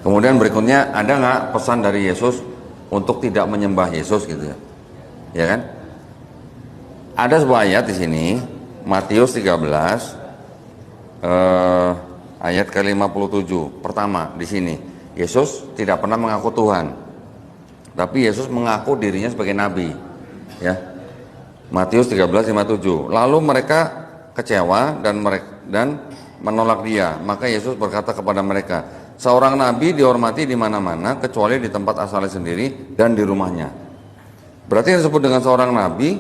Kemudian berikutnya, ada nggak pesan dari Yesus untuk tidak menyembah Yesus gitu ya? Ya kan? Ada sebuah ayat di sini, Matius 13 ayat ke-57. Pertama di sini, Yesus tidak pernah mengaku Tuhan, tapi Yesus mengaku dirinya sebagai nabi. Ya. Matius 13:57. Lalu mereka kecewa dan menolak dia. Maka Yesus berkata kepada mereka, seorang nabi dihormati di mana-mana kecuali di tempat asalnya sendiri dan di rumahnya. Berarti yang disebut dengan seorang nabi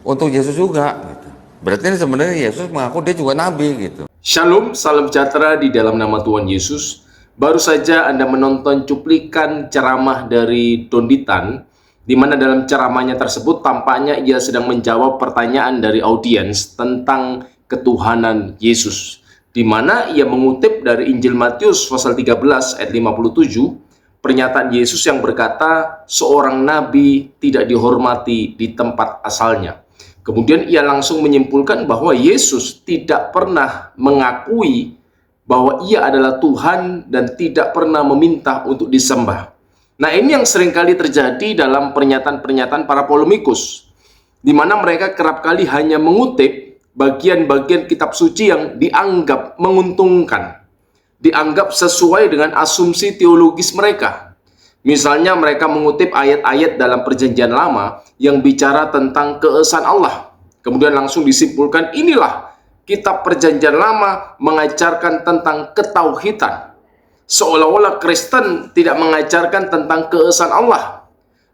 untuk Yesus juga gitu. Berarti sebenarnya Yesus mengaku dia juga nabi gitu. Shalom, salam sejahtera di dalam nama Tuhan Yesus. Baru saja Anda menonton cuplikan ceramah dari Donny Tan, di mana dalam ceramahnya tersebut tampaknya ia sedang menjawab pertanyaan dari audiens tentang ketuhanan Yesus, di mana ia mengutip dari Injil Matius pasal 13 ayat 57, pernyataan Yesus yang berkata seorang nabi tidak dihormati di tempat asalnya. Kemudian ia langsung menyimpulkan bahwa Yesus tidak pernah mengakui bahwa ia adalah Tuhan dan tidak pernah meminta untuk disembah. Nah, ini yang seringkali terjadi dalam pernyataan-pernyataan para polemikus, di mana mereka kerap kali hanya mengutip bagian-bagian kitab suci yang dianggap menguntungkan, dianggap sesuai dengan asumsi teologis mereka. Misalnya mereka mengutip ayat-ayat dalam Perjanjian Lama yang bicara tentang keesaan Allah. Kemudian langsung disimpulkan, inilah kitab Perjanjian Lama mengajarkan tentang ketauhidan. Seolah-olah Kristen tidak mengajarkan tentang keesaan Allah.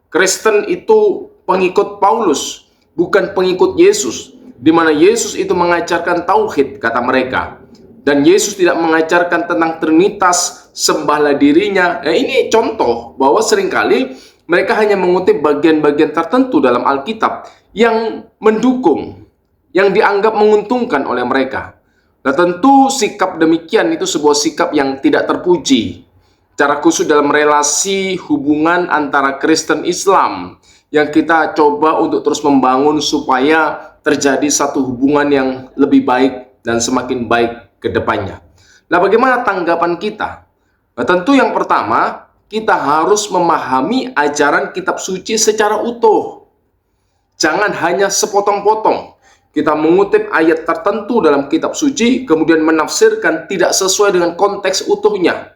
Kristen itu pengikut Paulus, bukan pengikut Yesus, di mana Yesus itu mengajarkan tauhid, kata mereka. Dan Yesus tidak mengajarkan tentang Trinitas, sembahlah dirinya. Nah, ini contoh bahwa seringkali mereka hanya mengutip bagian-bagian tertentu dalam Alkitab yang mendukung, yang dianggap menguntungkan oleh mereka. Nah, tentu sikap demikian itu sebuah sikap yang tidak terpuji, secara khusus dalam relasi hubungan antara Kristen Islam yang kita coba untuk terus membangun supaya terjadi satu hubungan yang lebih baik dan semakin baik ke depannya. Nah, bagaimana tanggapan kita? Nah, tentu yang pertama, kita harus memahami ajaran kitab suci secara utuh. Jangan hanya sepotong-potong. Kita mengutip ayat tertentu dalam kitab suci, kemudian menafsirkan tidak sesuai dengan konteks utuhnya.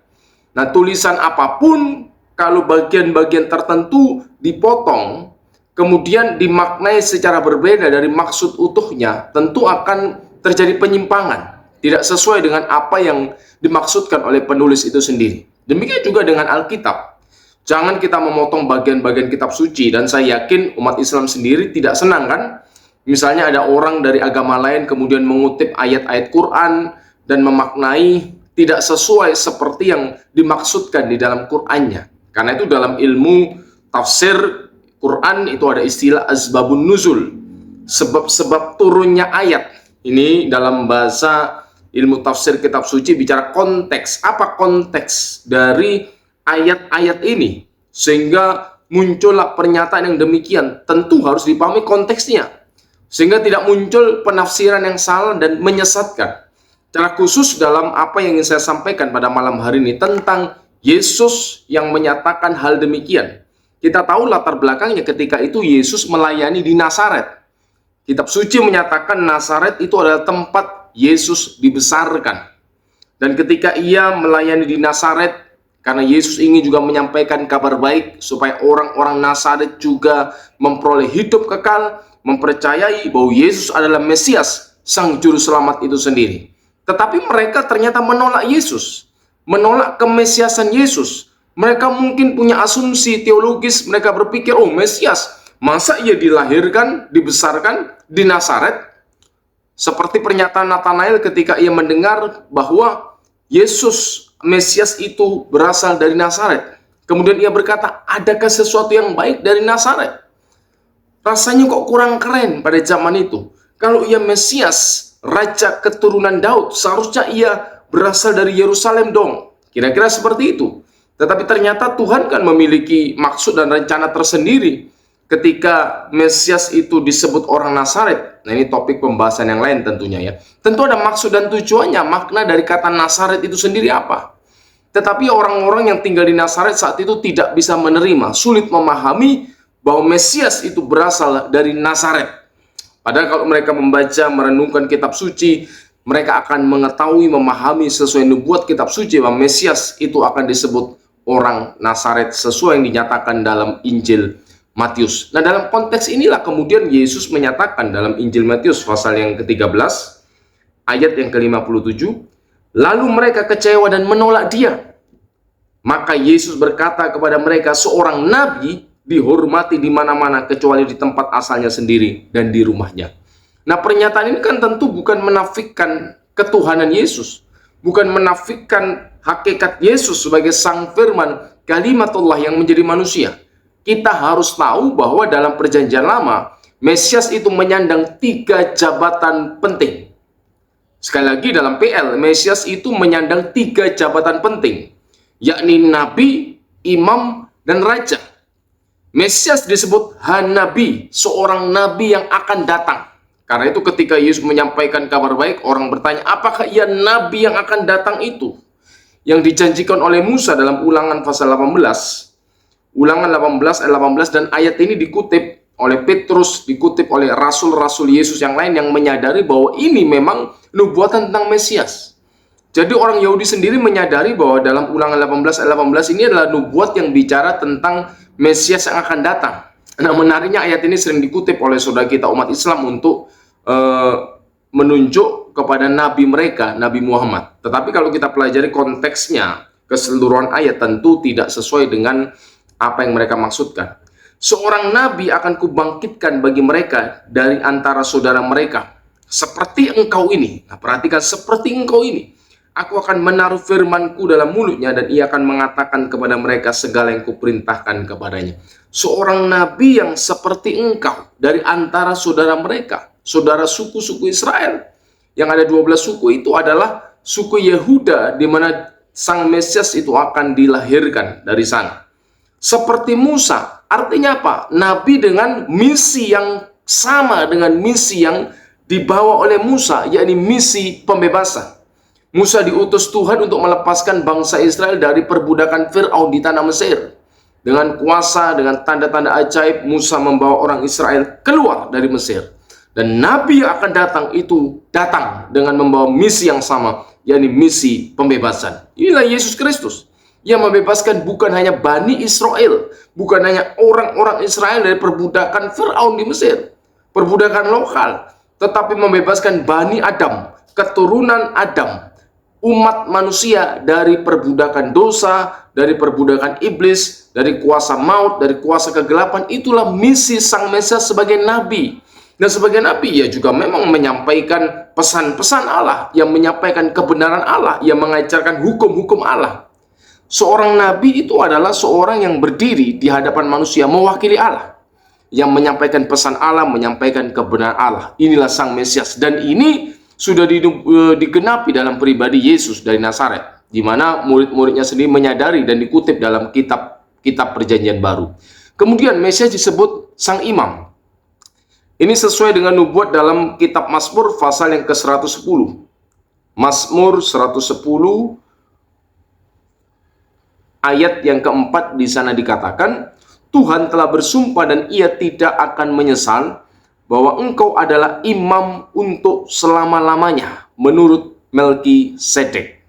Nah, tulisan apapun, kalau bagian-bagian tertentu dipotong, kemudian dimaknai secara berbeda dari maksud utuhnya, tentu akan terjadi penyimpangan. Tidak sesuai dengan apa yang dimaksudkan oleh penulis itu sendiri. Demikian juga dengan Alkitab. Jangan kita memotong bagian-bagian kitab suci, dan saya yakin umat Islam sendiri tidak senang kan? Misalnya ada orang dari agama lain kemudian mengutip ayat-ayat Quran dan memaknai tidak sesuai seperti yang dimaksudkan di dalam Qurannya. Karena itu dalam ilmu tafsir Quran itu ada istilah asbabun nuzul, sebab-sebab turunnya ayat. Ini dalam bahasa ilmu tafsir kitab suci bicara konteks. Apa konteks dari ayat-ayat ini? Sehingga muncullah pernyataan yang demikian. Tentu harus dipahami konteksnya, sehingga tidak muncul penafsiran yang salah dan menyesatkan. Secara khusus dalam apa yang ingin saya sampaikan pada malam hari ini tentang Yesus yang menyatakan hal demikian. Kita tahu latar belakangnya ketika itu Yesus melayani di Nazaret. Kitab suci menyatakan Nazaret itu adalah tempat Yesus dibesarkan. Dan ketika ia melayani di Nazaret, karena Yesus ingin juga menyampaikan kabar baik supaya orang-orang Nazaret juga memperoleh hidup kekal, mempercayai bahwa Yesus adalah Mesias, Sang Juru Selamat itu sendiri. Tetapi mereka ternyata menolak Yesus, menolak kemesiasan Yesus. Mereka mungkin punya asumsi teologis, mereka berpikir, oh Mesias, masa ia dilahirkan, dibesarkan di Nazaret? Seperti pernyataan Nathanael ketika ia mendengar bahwa Yesus Mesias itu berasal dari Nazaret. Kemudian ia berkata, adakah sesuatu yang baik dari Nazaret? Rasanya kok kurang keren pada zaman itu. Kalau ia Mesias, Raja keturunan Daud, seharusnya ia berasal dari Yerusalem dong. Kira-kira seperti itu. Tetapi ternyata Tuhan kan memiliki maksud dan rencana tersendiri ketika Mesias itu disebut orang Nazaret. Nah, ini topik pembahasan yang lain tentunya ya. Tentu ada maksud dan tujuannya. Makna dari kata Nazaret itu sendiri apa? Tetapi orang-orang yang tinggal di Nazaret saat itu tidak bisa menerima, sulit memahami bahwa Mesias itu berasal dari Nazaret. Padahal kalau mereka membaca, merenungkan kitab suci, mereka akan mengetahui, memahami sesuai nubuat kitab suci bahwa Mesias itu akan disebut orang Nazaret sesuai yang dinyatakan dalam Injil Matius. Nah, dalam konteks inilah kemudian Yesus menyatakan dalam Injil Matius pasal yang ke-13 ayat yang ke-57, lalu mereka kecewa dan menolak dia. Maka Yesus berkata kepada mereka, seorang nabi dihormati di mana-mana kecuali di tempat asalnya sendiri dan di rumahnya. Nah, pernyataan ini kan tentu bukan menafikan ketuhanan Yesus, bukan menafikan hakikat Yesus sebagai sang firman, kalimatullah yang menjadi manusia. Kita harus tahu bahwa dalam perjanjian lama, Mesias itu menyandang 3 jabatan penting. Sekali lagi dalam PL, Mesias itu menyandang 3 jabatan penting, yakni nabi, imam, dan raja. Mesias disebut Han-Nabi, seorang nabi yang akan datang. Karena itu ketika Yesus menyampaikan kabar baik, orang bertanya, apakah ia nabi yang akan datang itu? Yang dijanjikan oleh Musa dalam Ulangan pasal 18. Ulangan 18 ayat 18, dan ayat ini dikutip oleh Petrus, dikutip oleh rasul-rasul Yesus yang lain yang menyadari bahwa ini memang nubuatan tentang Mesias. Jadi orang Yahudi sendiri menyadari bahwa dalam Ulangan 18 ayat 18 ini adalah nubuat yang bicara tentang Mesias yang akan datang. Nah, menariknya ayat ini sering dikutip oleh saudara kita umat Islam untuk menunjuk kepada nabi mereka, Nabi Muhammad. Tetapi kalau kita pelajari konteksnya, keseluruhan ayat tentu tidak sesuai dengan apa yang mereka maksudkan. Seorang nabi akan kubangkitkan bagi mereka dari antara saudara mereka, seperti engkau ini. Nah, perhatikan, seperti engkau ini. Aku akan menaruh firmanku dalam mulutnya, dan ia akan mengatakan kepada mereka segala yang kuperintahkan kepadanya. Seorang nabi yang seperti engkau dari antara saudara mereka, saudara suku-suku Israel. Yang ada 12 suku itu adalah suku Yehuda, di mana sang Mesias itu akan dilahirkan dari sana. Seperti Musa, artinya apa? Nabi dengan misi yang sama dengan misi yang dibawa oleh Musa, yakni misi pembebasan. Musa diutus Tuhan untuk melepaskan bangsa Israel dari perbudakan Fir'aun di tanah Mesir. Dengan kuasa, dengan tanda-tanda ajaib, Musa membawa orang Israel keluar dari Mesir. Dan Nabi yang akan datang itu datang dengan membawa misi yang sama, yakni misi pembebasan. Inilah Yesus Kristus yang membebaskan bukan hanya Bani Israel, bukan hanya orang-orang Israel dari perbudakan Fir'aun di Mesir, perbudakan lokal, tetapi membebaskan Bani Adam, keturunan Adam, umat manusia dari perbudakan dosa, dari perbudakan iblis, dari kuasa maut, dari kuasa kegelapan. Itulah misi sang Mesias sebagai nabi. Dan sebagai nabi, ia juga memang menyampaikan pesan-pesan Allah, yang menyampaikan kebenaran Allah, yang mengajarkan hukum-hukum Allah. Seorang nabi itu adalah seorang yang berdiri di hadapan manusia mewakili Allah, yang menyampaikan pesan Allah, menyampaikan kebenaran Allah. Inilah sang Mesias, dan ini sudah digenapi dalam pribadi Yesus dari Nazaret, di mana murid-muridnya sendiri menyadari dan dikutip dalam kitab Perjanjian Baru. Kemudian Mesias disebut sang imam. Ini sesuai dengan nubuat dalam kitab Mazmur pasal yang ke-110. Mazmur 110 ayat yang keempat, di sana dikatakan, Tuhan telah bersumpah dan ia tidak akan menyesal bahwa engkau adalah imam untuk selama-lamanya menurut Melkisedek.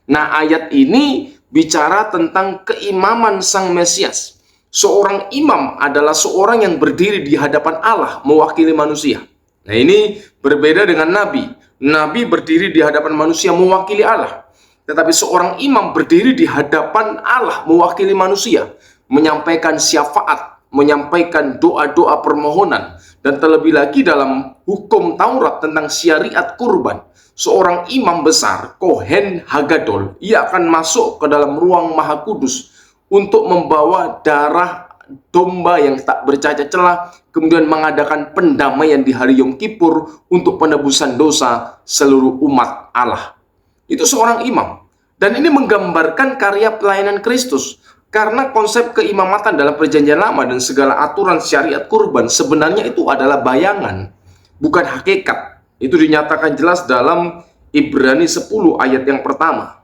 Nah, ayat ini bicara tentang keimaman sang Mesias. Seorang imam adalah seorang yang berdiri di hadapan Allah mewakili manusia. Nah, ini berbeda dengan nabi. Nabi berdiri di hadapan manusia mewakili Allah. Tetapi seorang imam berdiri di hadapan Allah mewakili manusia, menyampaikan syafaat, menyampaikan doa-doa permohonan. Dan terlebih lagi dalam hukum Taurat tentang syariat kurban, seorang imam besar, Kohen Hagadol, ia akan masuk ke dalam ruang Maha Kudus untuk membawa darah domba yang tak bercacat celah, kemudian mengadakan pendamaian di hari Yom Kippur untuk penebusan dosa seluruh umat Allah. Itu seorang imam. Dan ini menggambarkan karya pelayanan Kristus. Karena konsep keimamatan dalam Perjanjian Lama dan segala aturan syariat kurban sebenarnya itu adalah bayangan, bukan hakikat. Itu dinyatakan jelas dalam Ibrani 10 ayat yang pertama.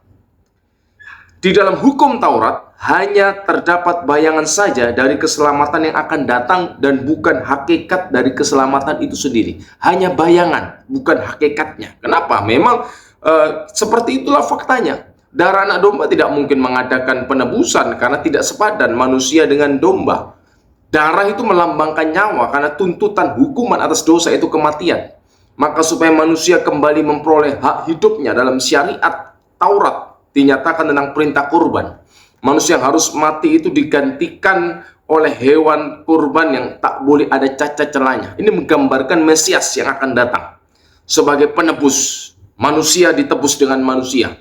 Di dalam hukum Taurat hanya terdapat bayangan saja dari keselamatan yang akan datang dan bukan hakikat dari keselamatan itu sendiri. Hanya bayangan, bukan hakikatnya. Kenapa? Memang seperti itulah faktanya. Darah anak domba tidak mungkin mengadakan penebusan karena tidak sepadan manusia dengan domba. Darah itu melambangkan nyawa karena tuntutan hukuman atas dosa itu kematian. Maka supaya manusia kembali memperoleh hak hidupnya dalam syariat Taurat dinyatakan tentang perintah kurban. Manusia yang harus mati itu digantikan oleh hewan kurban yang tak boleh ada cacat celahnya. Ini menggambarkan Mesias yang akan datang sebagai penebus. Manusia ditebus dengan manusia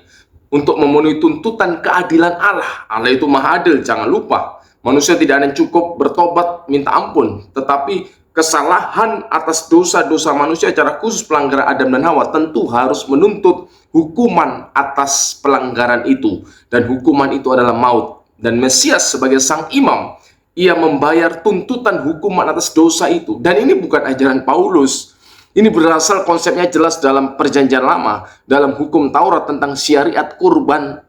untuk memenuhi tuntutan keadilan Allah. Allah itu maha adil, jangan lupa. Manusia tidak ada yang cukup bertobat minta ampun, tetapi kesalahan atas dosa-dosa manusia secara khusus pelanggaran Adam dan Hawa tentu harus menuntut hukuman atas pelanggaran itu, dan hukuman itu adalah maut. Dan Mesias sebagai sang imam, ia membayar tuntutan hukuman atas dosa itu. Dan ini bukan ajaran Paulus, ini berasal konsepnya jelas dalam perjanjian lama, dalam hukum Taurat tentang syariat kurban.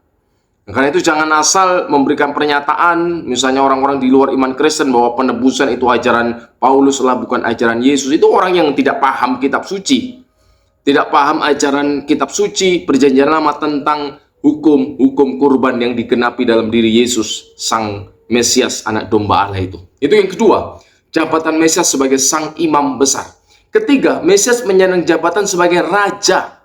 Karena itu jangan asal memberikan pernyataan, misalnya orang-orang di luar iman Kristen, bahwa penebusan itu ajaran Paulus lah, bukan ajaran Yesus. Itu orang yang tidak paham kitab suci, tidak paham ajaran kitab suci perjanjian lama tentang hukum kurban yang digenapi dalam diri Yesus, sang Mesias, anak domba Allah itu. Itu yang kedua, jabatan Mesias sebagai sang imam besar. Ketiga, Mesias menyandang jabatan sebagai raja.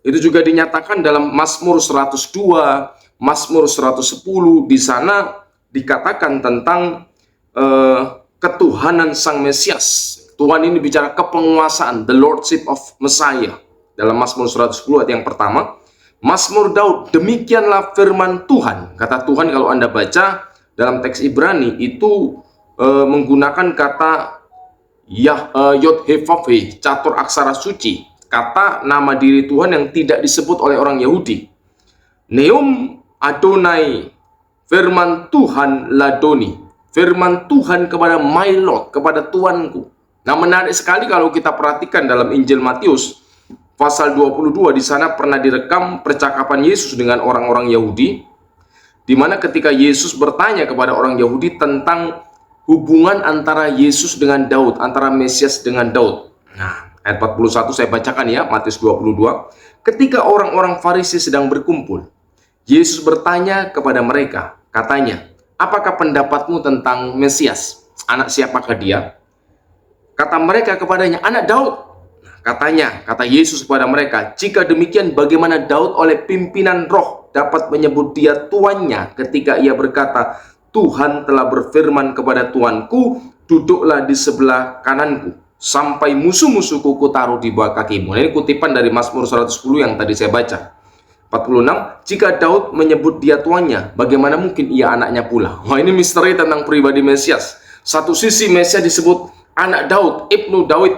Itu juga dinyatakan dalam Mazmur 102, Mazmur 110, di sana dikatakan tentang ketuhanan sang Mesias. Tuhan ini bicara kepenguasaan, the lordship of Messiah. Dalam Mazmur 110 ayat yang pertama, Mazmur Daud, demikianlah firman Tuhan. Kata Tuhan kalau Anda baca dalam teks Ibrani itu menggunakan kata Yod-Heh-Vav-Heh, catur aksara suci, kata nama diri Tuhan yang tidak disebut oleh orang Yahudi. Neum Adonai, firman Tuhan Ladoni, firman Tuhan kepada my Lord, kepada Tuanku. Nah, menarik sekali kalau kita perhatikan dalam Injil Matius pasal 22, di sana pernah direkam percakapan Yesus dengan orang-orang Yahudi, di mana ketika Yesus bertanya kepada orang Yahudi tentang hubungan antara Yesus dengan Daud, antara Mesias dengan Daud. Nah, ayat 41 saya bacakan ya, Matius 22. Ketika orang-orang Farisi sedang berkumpul, Yesus bertanya kepada mereka, katanya, apakah pendapatmu tentang Mesias? Anak siapakah dia? Kata mereka kepadanya, anak Daud. Katanya, kata Yesus kepada mereka, jika demikian bagaimana Daud oleh pimpinan roh dapat menyebut dia tuannya ketika ia berkata, Tuhan telah berfirman kepada Tuanku, duduklah di sebelah kananku, sampai musuh-musuhku kutaruh di bawah kakimu. Nah, ini kutipan dari Mazmur 110 yang tadi saya baca. 46, jika Daud menyebut dia tuannya, bagaimana mungkin ia anaknya pula? Wah, ini misteri tentang pribadi Mesias. Satu sisi Mesias disebut anak Daud, Ibnu Daud,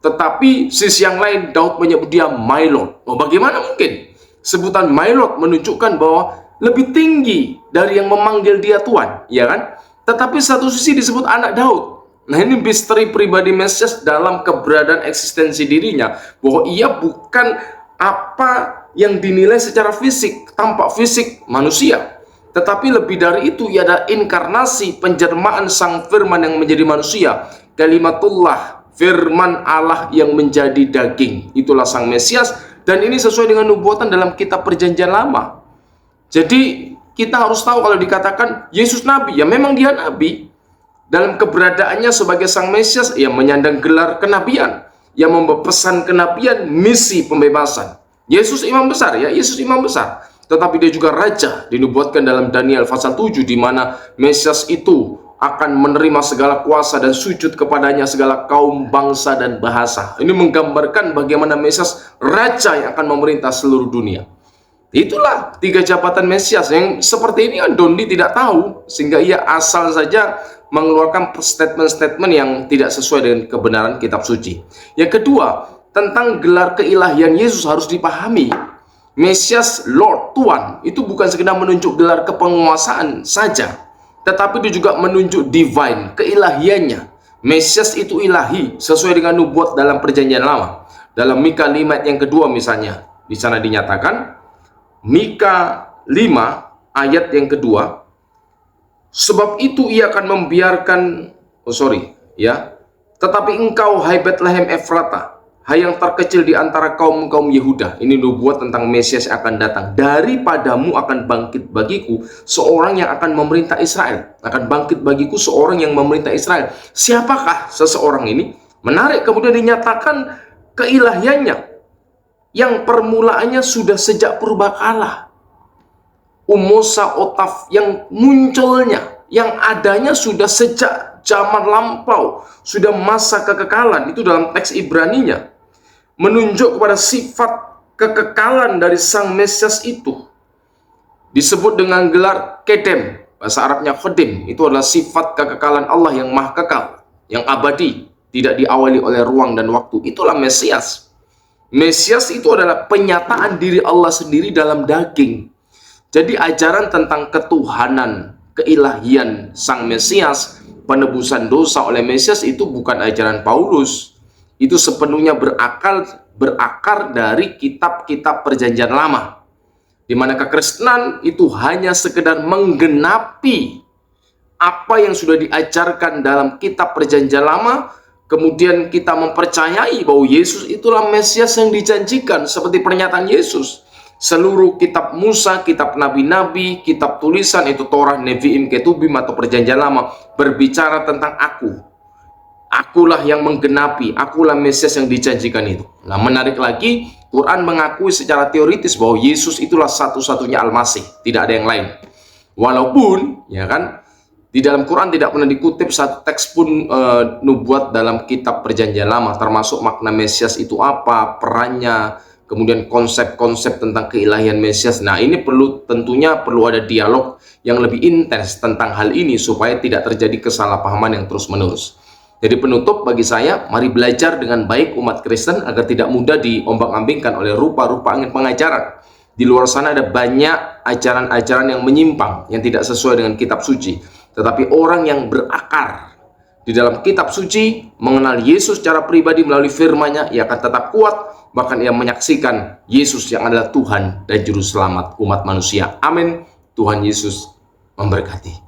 tetapi sisi yang lain Daud menyebut dia my Lord. Oh, bagaimana mungkin? Sebutan my Lord menunjukkan bahwa lebih tinggi dari yang memanggil dia Tuan, ya kan? Tetapi satu sisi disebut anak Daud. Nah, ini misteri pribadi Mesias dalam keberadaan eksistensi dirinya, bahwa ia bukan apa yang dinilai secara fisik, tampak fisik manusia, tetapi lebih dari itu, ia ada inkarnasi, penjermaan sang firman yang menjadi manusia, kalimatullah, firman Allah yang menjadi daging. Itulah sang Mesias, dan ini sesuai dengan nubuatan dalam kitab perjanjian lama. Jadi kita harus tahu kalau dikatakan Yesus Nabi, ya memang dia Nabi. Dalam keberadaannya sebagai sang Mesias, ia menyandang gelar kenabian, yang mempesan kenabian, misi pembebasan. Yesus imam besar, ya, Yesus imam besar. Tetapi dia juga raja, dinubuatkan dalam Daniel pasal 7, di mana Mesias itu akan menerima segala kuasa dan sujud kepadanya segala kaum, bangsa, dan bahasa. Ini menggambarkan bagaimana Mesias raja yang akan memerintah seluruh dunia. Itulah tiga jabatan Mesias yang seperti ini kan Dondi tidak tahu, sehingga ia asal saja mengeluarkan statement-statement yang tidak sesuai dengan kebenaran kitab suci. Yang kedua, tentang gelar keilahian Yesus harus dipahami. Mesias, Lord, Tuan, itu bukan sekedar menunjuk gelar kepenguasaan saja, tetapi itu juga menunjuk divine, keilahiannya. Mesias itu ilahi, sesuai dengan nubuat dalam perjanjian lama. Dalam Mika 5 yang kedua misalnya, di sana dinyatakan, Mika 5 ayat yang kedua, sebab itu ia akan membiarkan, tetapi engkau, hai Bethlehem Efrata, hai yang terkecil di antara kaum-kaum Yehuda, ini nubuat tentang Mesias yang akan datang, daripadamu akan bangkit bagiku seorang yang akan memerintah Israel. Akan bangkit bagiku seorang yang memerintah Israel. Siapakah seseorang ini? Menarik, kemudian dinyatakan keilahiannya yang permulaannya sudah sejak purbakala. Umosa otaf, yang munculnya, yang adanya sudah sejak zaman lampau, sudah masa kekekalan. Itu dalam teks Ibraninya, menunjuk kepada sifat kekekalan dari Sang Mesias itu. Disebut dengan gelar Kedem, bahasa Arabnya Khodim. Itu adalah sifat kekekalan Allah yang maha kekal, yang abadi, tidak diawali oleh ruang dan waktu. Itulah Mesias. Mesias itu adalah penyataan diri Allah sendiri dalam daging. Jadi ajaran tentang ketuhanan, keilahian Sang Mesias, penebusan dosa oleh Mesias itu bukan ajaran Paulus. Itu sepenuhnya berakar dari kitab-kitab Perjanjian Lama, di mana kekristenan itu hanya sekedar menggenapi apa yang sudah diajarkan dalam kitab Perjanjian Lama. Kemudian kita mempercayai bahwa Yesus itulah Mesias yang dijanjikan, seperti pernyataan Yesus. Seluruh kitab Musa, kitab nabi-nabi, kitab tulisan itu Torah, Nevi'im, Ketubim atau Perjanjian Lama berbicara tentang aku. Akulah yang menggenapi, akulah Mesias yang dijanjikan itu. Nah, menarik lagi, Quran mengakui secara teoritis bahwa Yesus itulah satu-satunya Al-Masih, tidak ada yang lain. Walaupun, ya kan, di dalam Quran tidak pernah dikutip satu teks pun nubuat dalam kitab Perjanjian Lama, termasuk makna Mesias itu apa, perannya, kemudian konsep-konsep tentang keilahian Mesias. Nah, ini tentunya perlu ada dialog yang lebih intens tentang hal ini supaya tidak terjadi kesalahpahaman yang terus-menerus. Jadi penutup bagi saya, mari belajar dengan baik umat Kristen agar tidak mudah diombang-ambingkan oleh rupa-rupa angin pengajaran. Di luar sana ada banyak ajaran-ajaran yang menyimpang, yang tidak sesuai dengan kitab suci. Tetapi orang yang berakar di dalam kitab suci, mengenal Yesus secara pribadi melalui firman-Nya, ia akan tetap kuat. Bahkan ia menyaksikan Yesus yang adalah Tuhan dan Juru Selamat umat manusia. Amin. Tuhan Yesus memberkati.